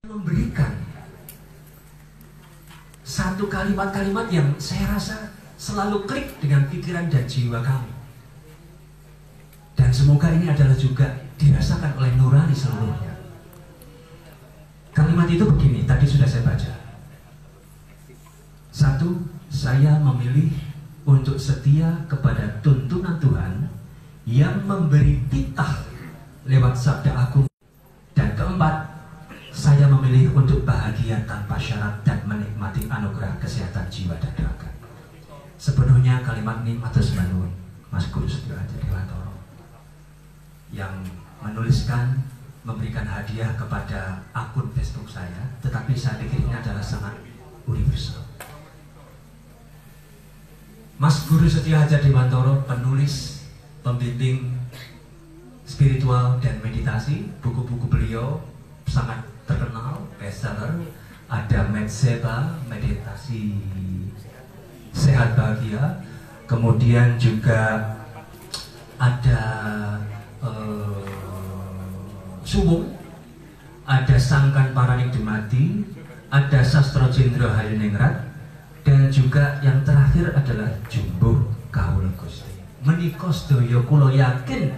memberikan satu kalimat-kalimat yang saya rasa selalu klik dengan pikiran dan jiwa kami. Dan semoga ini adalah juga dirasakan oleh nurani seluruhnya. Kalimat itu begini, tadi sudah saya baca. Satu, saya memilih untuk setia kepada tuntunan Tuhan yang memberi titah lewat sabda agung. Dan keempat, saya memilih untuk bahagia tanpa syarat dan menikmati anugerah kesehatan jiwa dan raga. Sepenuhnya kalimat ini matur nuwun Mas Guru Setyo Hadi Dewantara yang menuliskan, memberikan hadiah kepada akun Facebook saya, tetapi saya pikir ini adalah sangat universal. Mas Guru Setyo Hadi Dewantara, penulis, pembimbing spiritual dan meditasi, buku-buku beliau sangat terkenal, bestseller. Ada Metseba, meditasi sehat bahagia, kemudian juga ada Suwung, ada Sangkan Paranikdimati, ada Sastro Jendro Hayuningrat, dan juga yang terakhir adalah Jumbuh Kawula Gusti. Menika sedaya kula yakin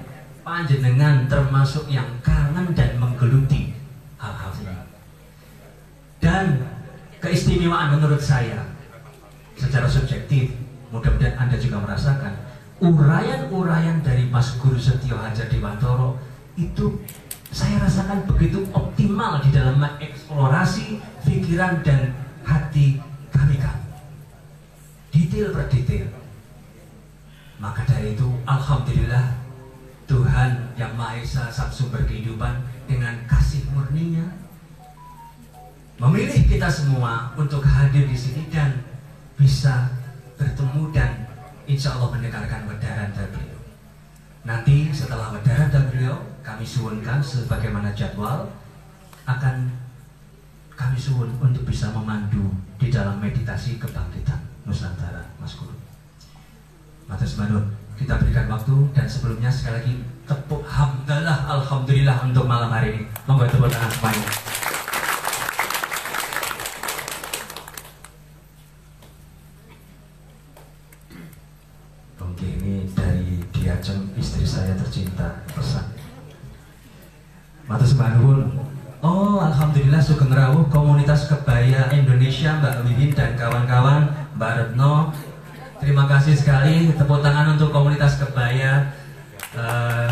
panjenengan termasuk yang kangen dan menggeluti hal-hal ini. Dan keistimewaan menurut saya secara subjektif, mudah-mudahan Anda juga merasakan, uraian-uraian dari Mas Guru Setyo Hadi Dewantara itu saya rasakan begitu optimal di dalam mengeksplorasi pikiran dan hati kami. Detail per detail. Maka dari itu, alhamdulillah, Tuhan Yang Maha Esa sang sumber kehidupan dengan kasih murninya memilih kita semua untuk hadir di sini dan bisa bertemu dan insya Allah mendengarkan wedaran dari beliau. Nanti setelah wedaran dari beliau, kami suwunkan sebagaimana jadwal akan kami suwun untuk bisa memandu di dalam meditasi kebangkitan Nusantara, Mas Guru. Matur nuwun, kita berikan waktu, dan sebelumnya sekali lagi tepuk hamdalah, alhamdulillah untuk malam hari ini. Monggo tepuk tangan semuanya. Oke, ini dari Diajeng, istri saya tercinta, pesan. Matur nuwun. Oh, alhamdulillah sugeng rawuh komunitas kebaya Indonesia, Mbak Wiwin dan kawan-kawan, Mbak Retno. Terima kasih sekali, tepuk tangan untuk komunitas kebaya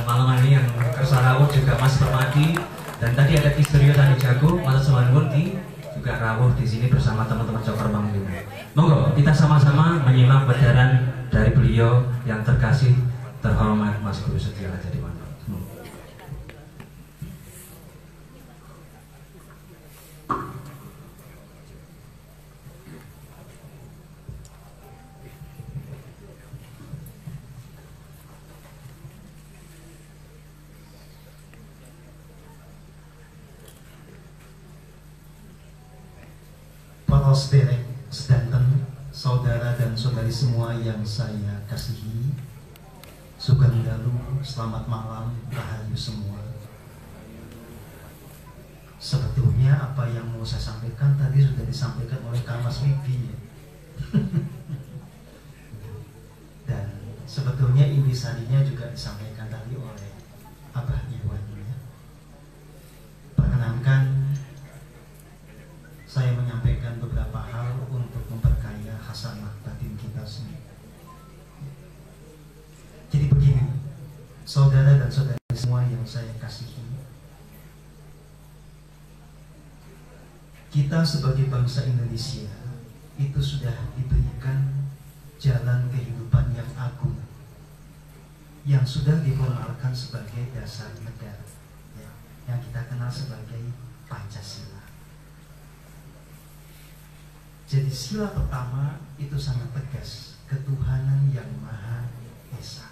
malam ini yang kersarawuh juga Mas Permadi, dan tadi ada Ki Suryo Tani Jago, Mas Suwanwun Ki juga rawuh di sini bersama teman-teman Cokor Manggil. Monggo kita sama-sama menyimak wedaran dari beliau yang terkasih terhormat Mas Guru Setyo Hadi Dewantara. Sederek sedanten, saudara dan saudari semua yang saya kasihi, sugeng dalu, selamat malam, rahayu semua. Sebetulnya apa yang mau saya sampaikan tadi sudah disampaikan oleh Kang Mas Wibi. Dan sebetulnya intisarinya juga disampaikan tadi oleh Abah Iwan. Perkenankan saya menyampaikan beberapa hal untuk memperkaya hasanah batin kita sendiri. Jadi begini, saudara dan saudari semua yang saya kasihi, kita sebagai bangsa Indonesia itu sudah diberikan jalan kehidupan yang agung, yang sudah diformalkan sebagai dasar negara, ya, yang kita kenal sebagai Pancasila. Jadi sila pertama itu sangat tegas, ketuhanan yang Maha Esa,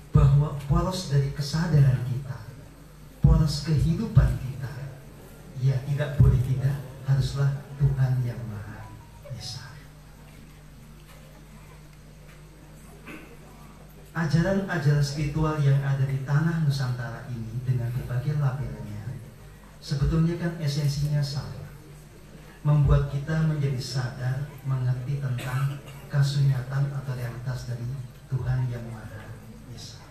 bahwa poros dari kesadaran kita, poros kehidupan kita, ya tidak boleh tidak, haruslah Tuhan yang Maha Esa. Ajaran-ajaran spiritual yang ada di tanah Nusantara ini dengan berbagai labelnya sebetulnya kan esensinya sama, membuat kita menjadi sadar, mengerti tentang kasunyatan atau realitas dari Tuhan yang Maha Esa.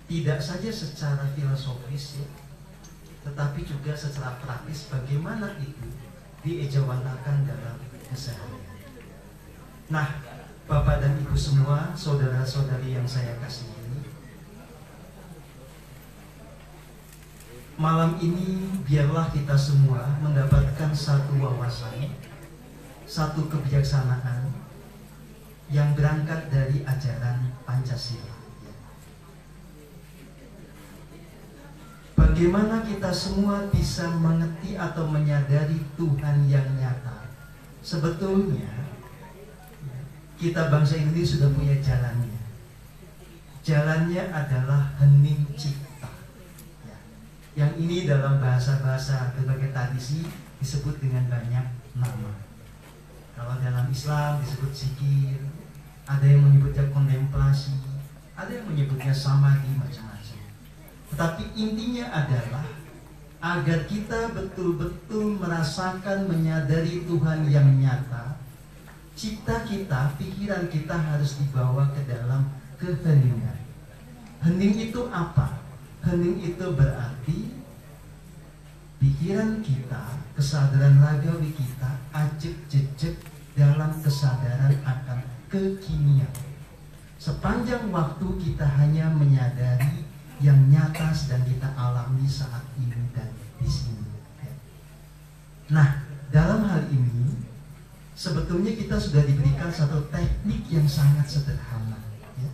Tidak saja secara filosofis ya, tetapi juga secara praktis bagaimana itu diejawantahkan dalam keseharian. Nah, Bapak dan Ibu semua, saudara-saudari yang saya kasihi, malam ini biarlah kita semua mendapatkan satu wawasan, satu kebijaksanaan yang berangkat dari ajaran Pancasila. Bagaimana kita semua bisa mengerti atau menyadari Tuhan yang nyata? Sebetulnya kita bangsa Indonesia sudah punya jalannya. Jalannya adalah hening cipta. Yang ini dalam bahasa-bahasa berbagai tradisi disebut dengan banyak nama. Kalau dalam Islam disebut zikir, ada yang menyebutnya kontemplasi, ada yang menyebutnya samadhi, macam-macam. Tetapi intinya adalah agar kita betul-betul merasakan, menyadari Tuhan yang nyata, cipta kita, pikiran kita harus dibawa ke dalam keheningan. Hening itu apa? Hening itu berarti pikiran kita, kesadaran ragawi kita ajek-jejek dalam kesadaran akan kekinian. Sepanjang waktu kita hanya menyadari yang nyata sedang kita alami saat ini dan di sini. Nah, dalam hal ini sebetulnya kita sudah diberikan satu teknik yang sangat sederhana. Ya.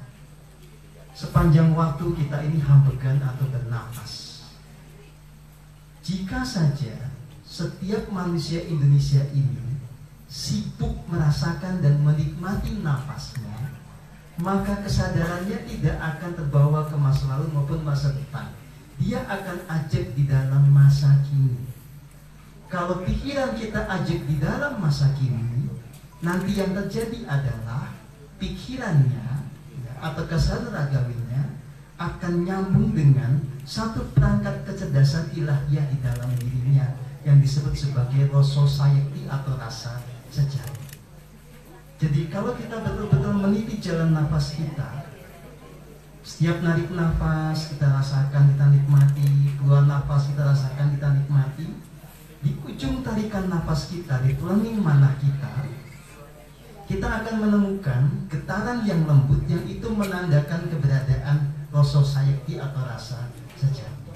Sepanjang waktu kita ini hambegan atau bernafas. Jika saja setiap manusia Indonesia ini sibuk merasakan dan menikmati nafasnya, maka kesadarannya tidak akan terbawa ke masa lalu maupun masa depan. Dia akan ajak di dalam masa kini. Kalau pikiran kita ajak di dalam masa kini, nanti yang terjadi adalah pikirannya atau kesadaran ragawinya akan nyambung dengan satu perangkat kecerdasan ilahiyah di dalam dirinya yang disebut sebagai rasa sayekti atau rasa sejati. Jadi kalau kita betul-betul meniti jalan nafas kita, setiap narik nafas kita rasakan, kita nikmati, keluar nafas kita rasakan, kita nikmati. Di ujung tarikan nafas kita, di tulang manah kita akan menemukan getaran yang lembut yang itu menandakan keberadaan rasa sayekti atau rasa sejati.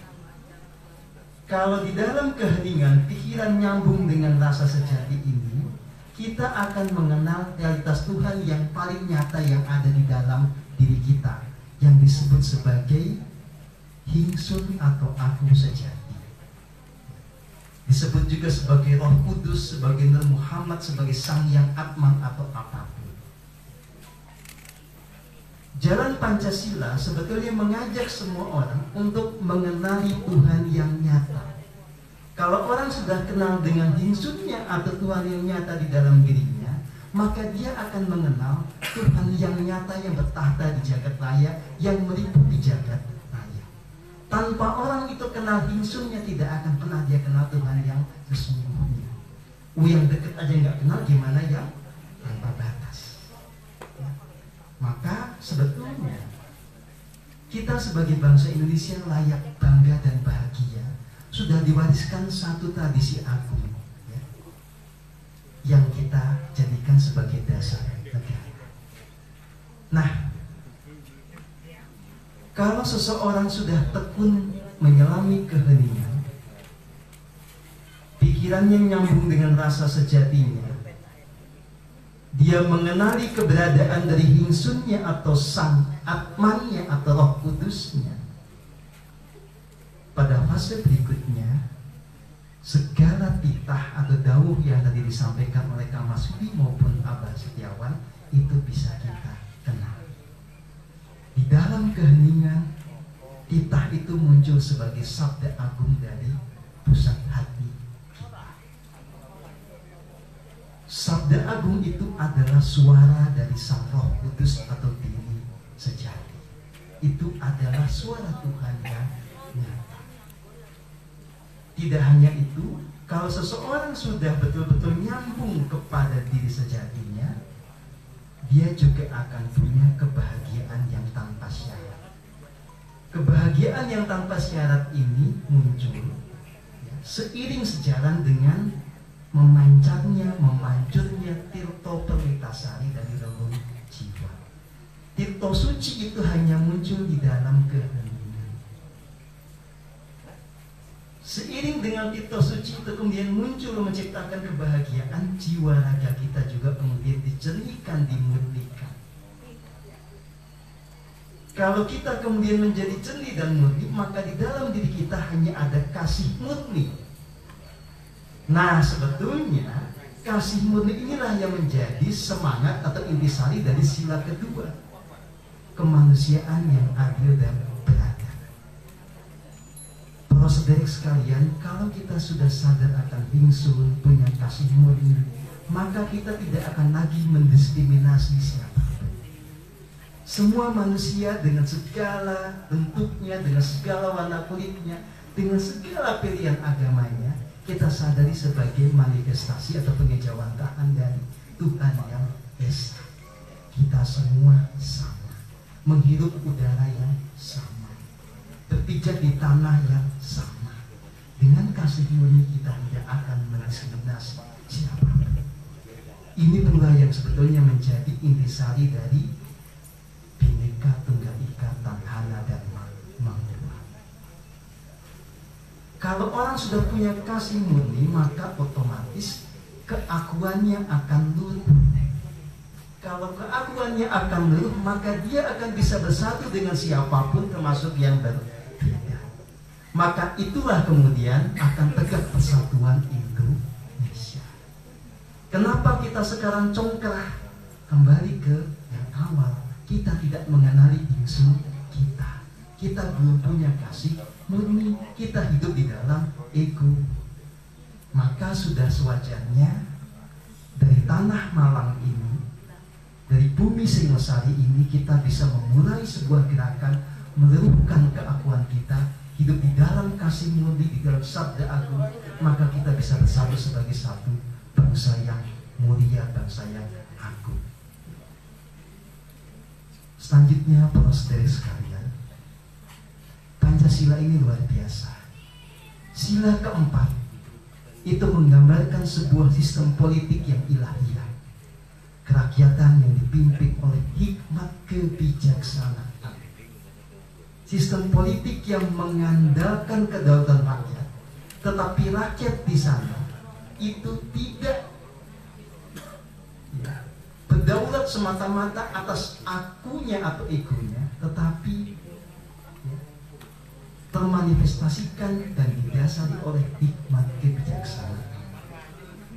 Kalau di dalam keheningan pikiran nyambung dengan rasa sejati ini, kita akan mengenal realitas Tuhan yang paling nyata yang ada di dalam diri kita, yang disebut sebagai Hingsun atau Aku Sejati. Disebut juga sebagai Roh Kudus, sebagai Nur Muhammad, sebagai Sang Yang Atman atau apapun. Jalan Pancasila sebetulnya mengajak semua orang untuk mengenali Tuhan yang nyata. Kalau orang sudah kenal dengan hingsunnya atau Tuhan yang nyata di dalam dirinya, maka dia akan mengenal Tuhan yang nyata yang bertahta di jagat raya, yang meliputi jagat raya. Tanpa orang itu kenal hingsunnya, tidak akan pernah dia kenal Tuhan yang sesungguhnya. Yang dekat aja nggak kenal, gimana yang tanpa batas. Ya. Maka sebetulnya kita sebagai bangsa Indonesia layak bangga dan bahagia. Sudah diwariskan satu tradisi agung ya, yang kita jadikan sebagai dasar negara. Nah, kalau seseorang sudah tekun menyelami keheningan, pikirannya nyambung dengan rasa sejatinya, dia mengenali keberadaan dari hingsunnya atau sang atmannya atau Roh Kudusnya. Pada fase berikutnya, segala titah atau dawuh yang tadi disampaikan oleh Kang Masudi maupun Abah Setiawan itu bisa kita kenal. Di dalam keheningan, titah itu muncul sebagai sabda agung dari pusat hati kita. Sabda agung itu adalah suara dari Sang Roh Kudus atau diri sejati. Itu adalah suara Tuhan yang nyata. Tidak hanya itu, kalau seseorang sudah betul-betul nyambung kepada diri sejatinya, dia juga akan punya kebahagiaan yang tanpa syarat. Kebahagiaan yang tanpa syarat ini muncul seiring sejalan dengan memancarnya, memancurnya Tirto Perwitasari dari relung jiwa. Tirto suci itu hanya muncul di dalam keheningan. Seiring dengan Tirto suci itu kemudian muncul menciptakan kebahagiaan, jiwa raga kita juga kemudian dicernihkan, dimurnikan. Kalau kita kemudian menjadi jernih dan murni, maka di dalam diri kita hanya ada kasih murni. Nah, sebetulnya kasih murni inilah yang menjadi semangat atau intisari dari sila kedua, kemanusiaan yang adil dan beradab. Para saudara sekalian, kalau kita sudah sadar akan bingsun, punya kasih murni, maka kita tidak akan lagi mendiskriminasi siapa. Semua manusia dengan segala bentuknya, dengan segala warna kulitnya, dengan segala pilihan agamanya, kita sadari sebagai manifestasi atau pengejawantahan dari Tuhan yang Esa. Kita semua sama, menghirup udara yang sama, berpijak di tanah yang sama. Dengan kasih murni kita tidak akan mendiskriminasi siapa. Ini pula yang sebetulnya menjadi intisari dari Bhinneka Tunggal Ika Tanhana dan Manggala. Kalau orang sudah punya kasih murni, maka otomatis keakuannya akan luruh. Kalau keakuannya akan luruh, maka dia akan bisa bersatu dengan siapapun, termasuk yang berbeda. Maka itulah kemudian akan tegak persatuan Indonesia. Kenapa kita sekarang congkrah? Kembali ke yang awal. Kita tidak mengenali bingsu kita. Kita belum punya kasih murni. Kita hidup di dalam ego. Maka sudah sewajarnya dari tanah Malang ini, dari bumi Singosari ini, kita bisa memulai sebuah gerakan meluruhkan keakuan kita, hidup di dalam kasih murni, di dalam sabda agung. Maka kita bisa bersatu sebagai satu bangsa yang mulia, bangsa yang agung. Selanjutnya, para saudara sekalian, Pancasila ini luar biasa. Sila keempat itu menggambarkan sebuah sistem politik yang ilahiyah, kerakyatan yang dipimpin oleh hikmat kebijaksanaan, sistem politik yang mengandalkan kedaulatan rakyat, tetapi rakyat di sana itu tidak berdaulat semata-mata atas akunya atau egonya, tetapi termanifestasikan dan didasari oleh hikmat kebijaksanaan.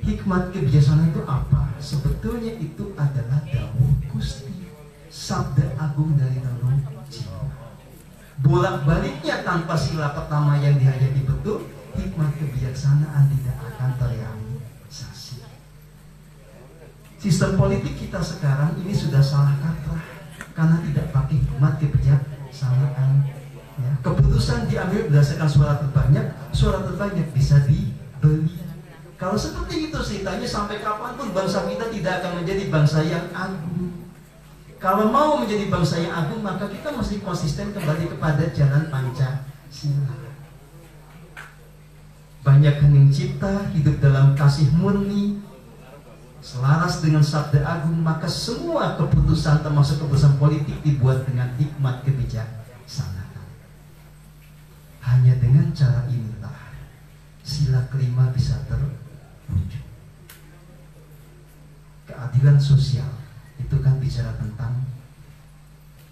Hikmat kebijaksanaan itu apa? Sebetulnya itu adalah dawuh Gusti, sabda agung dari relung jiwa. Bolak-baliknya tanpa sila pertama yang dihayati betul, hikmat kebijaksanaan tidak akan terrealisasi. Sistem politik kita sekarang ini sudah salah kaprah karena tidak pakai hikmat kebijaksanaan. Ya, keputusan diambil berdasarkan suara terbanyak bisa dibeli. Kalau seperti itu ceritanya, sampai kapanpun bangsa kita tidak akan menjadi bangsa yang agung. Kalau mau menjadi bangsa yang agung, maka kita mesti konsisten kembali kepada jalan Pancasila. Banyak hening cipta, hidup dalam kasih murni, selaras dengan sabda agung, maka semua keputusan termasuk keputusan politik dibuat dengan hikmat kebijaksanaan. Hanya dengan cara inilah sila kelima bisa terwujud. Keadilan sosial itu kan bicara tentang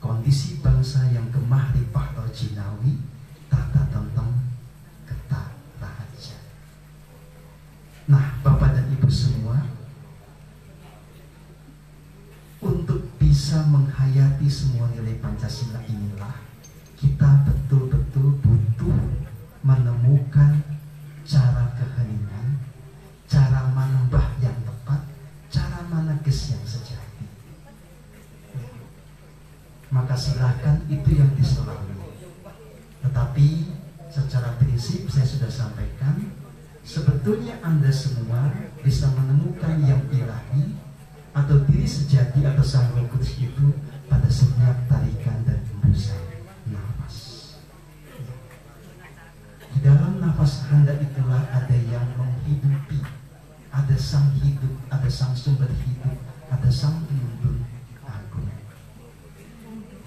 kondisi bangsa yang gemah ripah jinawi, tata tentrem, ketarahajaan. Nah, Bapak dan Ibu semua, untuk bisa menghayati semua nilai Pancasila inilah kita betul-betul butuh menemukan cara keheningan, cara manembah yang tepat, cara maneges yang sejati. Maka silahkan itu yang diselami. Tetapi secara prinsip prinsip saya sudah sampaikan, sebetulnya Anda semua bisa menemukan yang ilahi atau diri sejati atau Sang Roh Kudus itu pada setiap tarikan dan hembusan nafas. Di dalam nafas Anda itulah ada yang menghidupi, ada Sang hidup, ada Sang sumber hidup, ada Sang pelindung agung.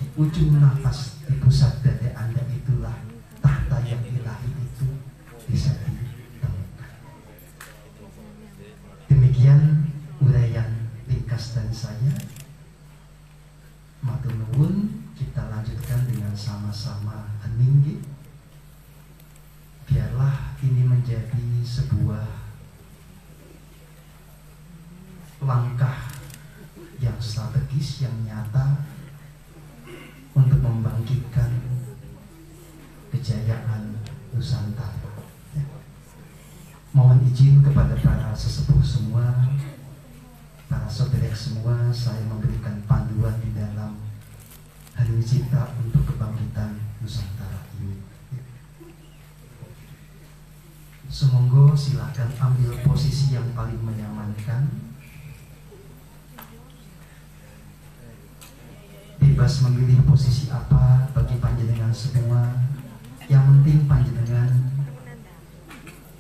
Di ujung nafas, di pusat dada Anda itulah tahta yang ilahi itu bisa ditemukan. Demikian uraian ringkas dari saya. Matur nuwun, kita lanjutkan dengan sama-sama hening. Biarlah ini menjadi sebuah langkah yang strategis, yang nyata untuk membangkitkan kejayaan Nusantara. Mohon izin kepada para sesepuh semua, para saudara semua, saya memberikan panduan di dalam Hening Cipta untuk kebangkitan Nusantara ini. Semoga silakan ambil posisi yang paling menyamankan. Bebas memilih posisi apa bagi panjenengan semua. Yang penting panjenengan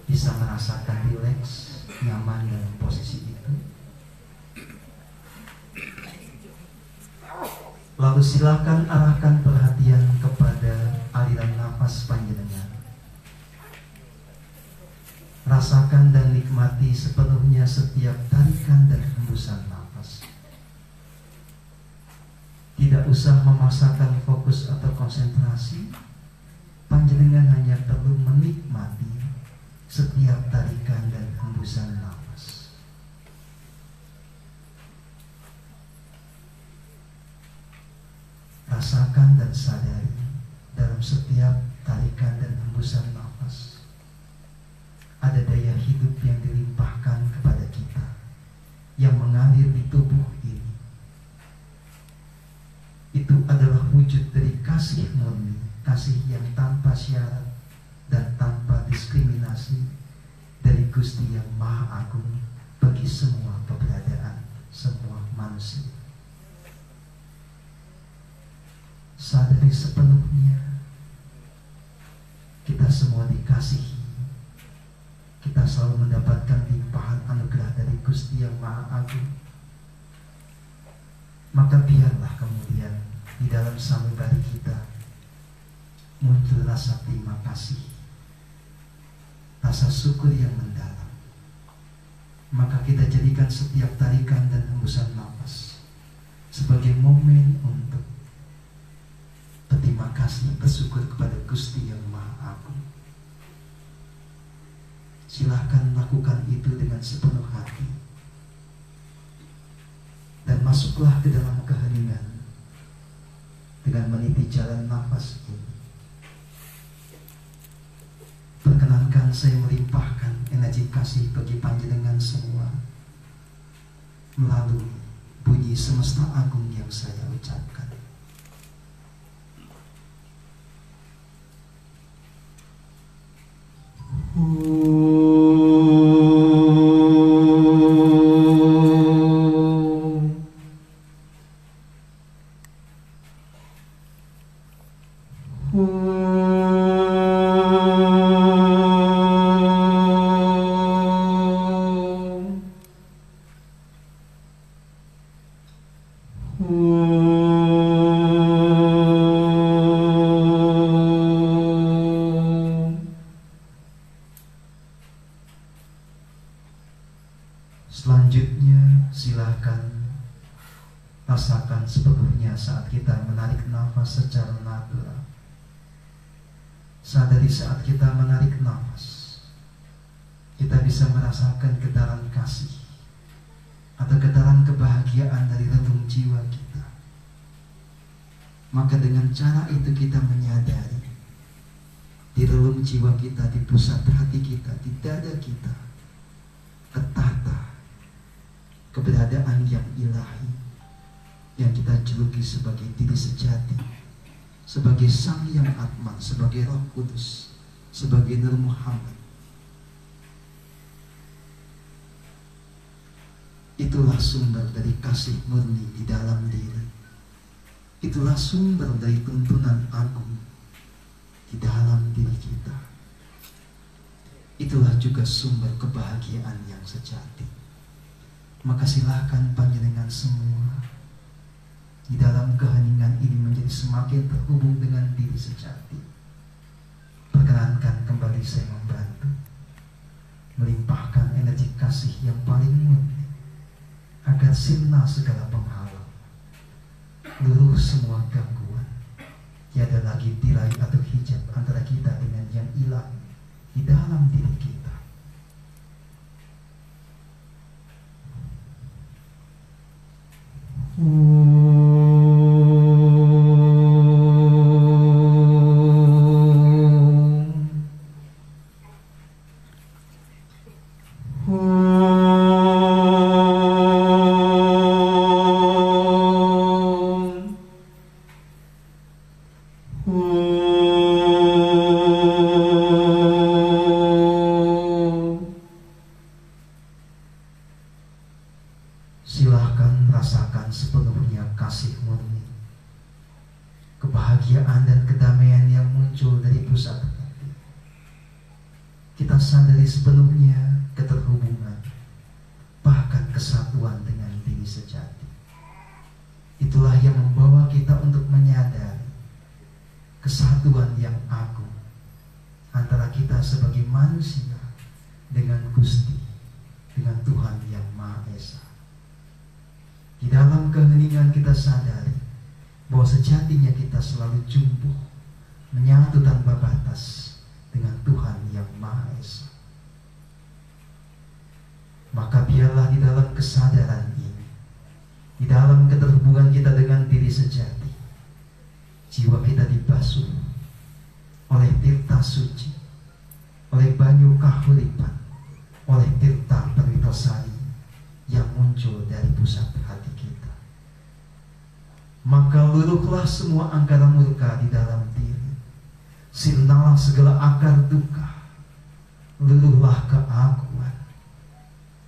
bisa merasakan rileks, nyaman dalam posisi itu. Lalu silakan arahkan perhatian kepada aliran nafas panjenengan. Rasakan dan nikmati sepenuhnya setiap tarikan dan hembusan nafas. Tidak usah memaksakan fokus atau konsentrasi. Panjenengan hanya perlu menikmati setiap tarikan dan hembusan nafas. Rasakan dan sadari dalam setiap tarikan dan hembusan nafas ada daya hidup yang dilimpahkan kepada kita, yang mengalir di tubuh ini. Itu adalah wujud dari kasih murni, kasih yang tanpa syarat dan tanpa diskriminasi dari Gusti yang Maha Agung bagi semua keberadaan, semua manusia. Sadari sepenuhnya kita semua dikasihi. Kita selalu mendapatkan limpahan anugerah dari Gusti yang Maha Agung. Maka biarlah kemudian di dalam sanubari kita muncul rasa terima kasih, rasa syukur yang mendalam. Maka kita jadikan setiap tarikan dan hembusan nafas sebagai momen untuk berterima kasih, bersyukur kepada Gusti yang Maha Agung. Silahkan lakukan itu dengan sepenuh hati. Dan masuklah ke dalam keheningan dengan meniti jalan nafas ini. Perkenankan saya melimpahkan energi kasih bagi panjenengan semua melalui bunyi semesta agung yang saya ucapkan. Selanjutnya silakan rasakan sepenuhnya saat kita menarik nafas secara natural. Sadari saat kita menarik nafas, kita bisa merasakan getaran kasih atau getaran kebahagiaan dari relung jiwa kita. Maka dengan cara itu kita menyadari di relung jiwa kita, di pusat hati kita, di dada kita tertata keberadaan yang ilahi yang kita juluki sebagai diri sejati, sebagai Sang Yang Atman, sebagai Roh Kudus sebagai Nur Muhammad. Itulah sumber dari kasih murni di dalam diri. Itulah sumber dari tuntunan agung di dalam diri kita. Itulah juga sumber kebahagiaan yang sejati. Maka silakan panjenengan semua di dalam keheningan ini menjadi semakin terhubung dengan diri sejati. Perkenankan kembali saya membantu melimpahkan energi kasih yang paling murni agar sirna segala penghalang, luruh semua gangguan, tiada lagi tirai atau hijab antara kita dengan yang ilahi di dalam diri kita. Silahkan rasakan sepenuhnya kasih murni, kebahagiaan dan kedamaian yang muncul dari pusat hati. Kita sadari sepenuhnya keterhubungan, bahkan kesatuan dengan diri sejati. Itulah yang membawa kita untuk menyadari kesatuan yang agung antara kita sebagai manusia dengan Gusti, dengan Tuhan yang Maha Esa. Di dalam keheningan kita sadari bahwa sejatinya kita selalu jumbuh, menyatu tanpa batas dengan Tuhan yang Maha Esa. Maka biarlah di dalam kesadaran ini, di dalam keterhubungan kita dengan diri sejati, jiwa kita dibasuh oleh tirta suci, oleh banyu kahuripan, oleh tirta perwitosari yang muncul dari pusat hati kita. Maka luruhlah semua angkara murka di dalam diri, sirnalah segala akar duka, luruhlah keagungan,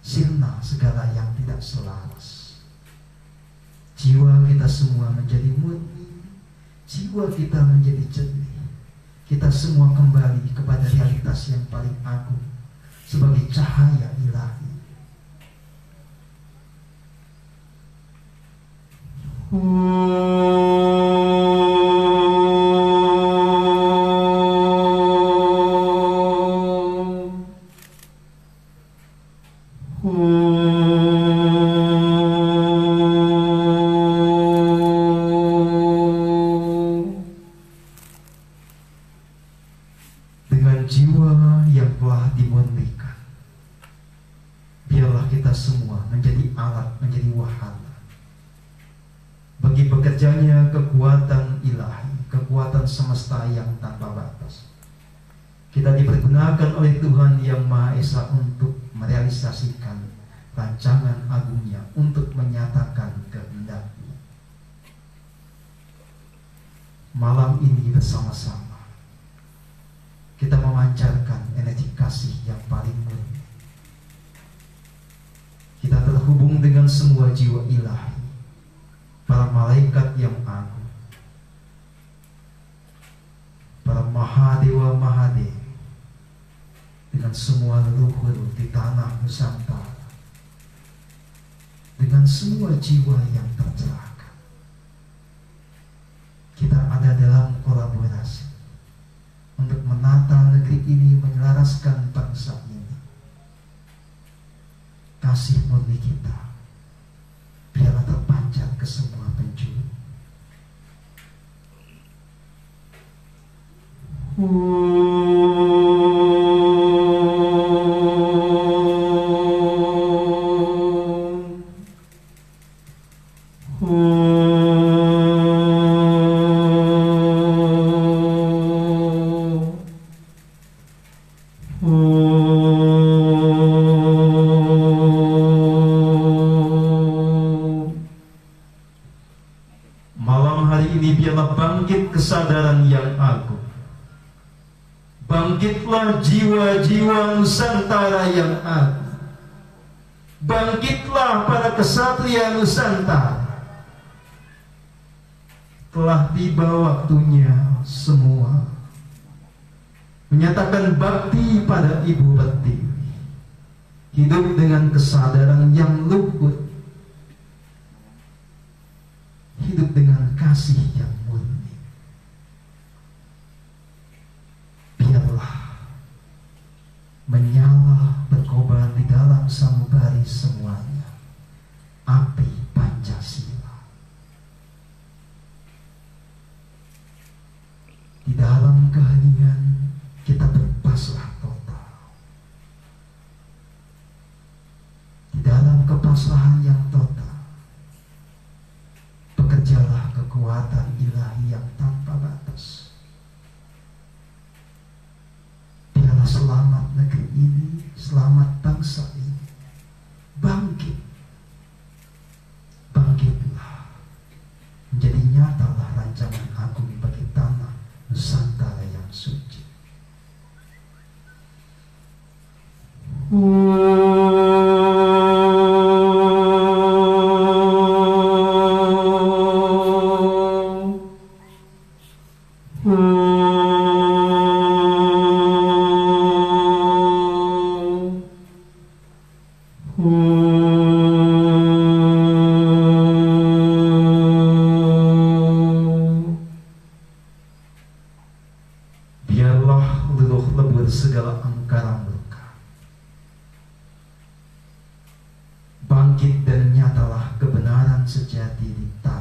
sirna segala yang tidak selaras. Jiwa kita semua menjadi murni, jiwa kita menjadi jernih. Kita semua kembali kepada realitas yang paling agung sebagai cahaya ilahi. Dengan jiwa yang telah dimurnikan, biarlah kita semua menjadi alat, menjadi wahana bagi bekerjanya kekuatan ilahi, kekuatan semesta yang tanpa batas. Kita dipergunakan oleh Tuhan yang Maha Esa untuk merealisasikan rancangan agungnya, untuk menyatakan kehendak-Nya. Malam ini bersama-sama kita memancarkan energi kasih yang paling murni. Kita terhubung dengan semua jiwa ilahi, para malaikat yang agung, para mahadewa mahadewi, dengan semua leluhur di tanah Nusantara, dengan semua jiwa yang tercerahkan. Kita ada dalam kolaborasi untuk menata negeri ini, menyelaraskan bangsa ini. Kasih murni kita biarlah terpancar ke semua penjuru. Malam hari ini biarlah bangkit kesadaran yang agung, bangkit Bangkitlah jiwa-jiwa Nusantara yang agung. Bangkitlah para kesatria Nusantara. Telah tiba waktunya semua menyatakan bakti pada Ibu Pertiwi. Hidup dengan kesadaran yang luhur, hidup dengan kasih yang murni. Biarlah menyala berkobar di dalam sanubari semuanya api Pancasila. Di dalam keheningan kita berpasrah total. Di dalam kepasrahan yang total, bekerjalah kekuatan ilahi yang tanpa batas. Biarlah selamat negeri ini, selamat bangsa ini bangkit. Bangkitlah, menjadi nyatalah rancangan agung bagi tanah Nusantara yang suci. Biarlah leluh lebur segala angkara murka. Bangkit dan nyatalah kebenaran sejati di tanah